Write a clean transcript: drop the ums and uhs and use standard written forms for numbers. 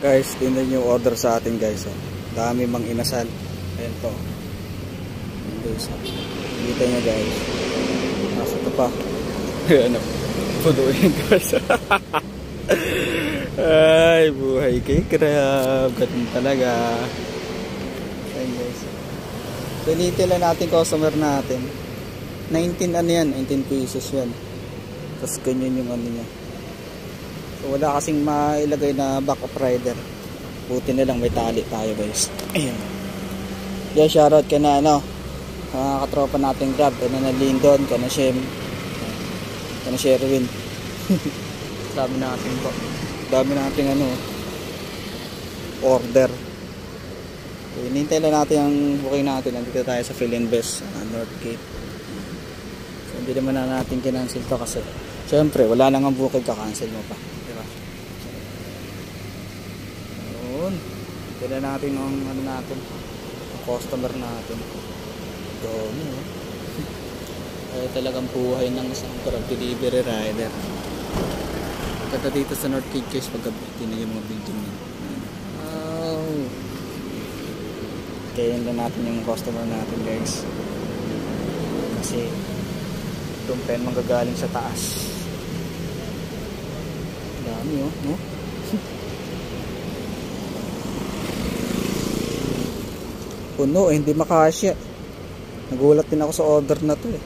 Guys, tingnan nyo yung order sa atin guys. Oh. Dami mang inasal. Ayan po. Ayan guys. Kita nyo guys. Nasa ito pa. Ayan o. Punuin guys. Ay, buhay kay crab. Ganun talaga. Ayan guys. Piniti lang natin customer natin. 19 ano yan? 19 pesos yan. Tapos ganyan yung ano niya. So, wala kasing mailagay na backup rider. Buti na lang may tali tayo guys. Ayan. Yeah, shoutout ka na ano. Katropa natin Grab. Ano na Lindon, ka na Shem. Ka na Sherwin. Dami natin po. Dami natin ano. Order. Okay, hinintay lang natin ang booking natin. Nandito tayo sa Philinvest, Northgate. So, hindi naman na natin kinancel to kasi syempre wala nang ang booking, kakancel mo pa. Diba? Yun. Hinintay natin ang ano natin. Ang customer natin. Dami oh. Ay talagang buhay ng isang Grab delivery rider. Kata dito sa Northgate guys, paggabi tingnan yung mga building niya. Kaya yun lang natin yung customer natin guys. Kasi itong pen manggagaling sa taas. Dami oh, no? Puno eh, hindi makasya. Nagulat din ako sa order na to eh.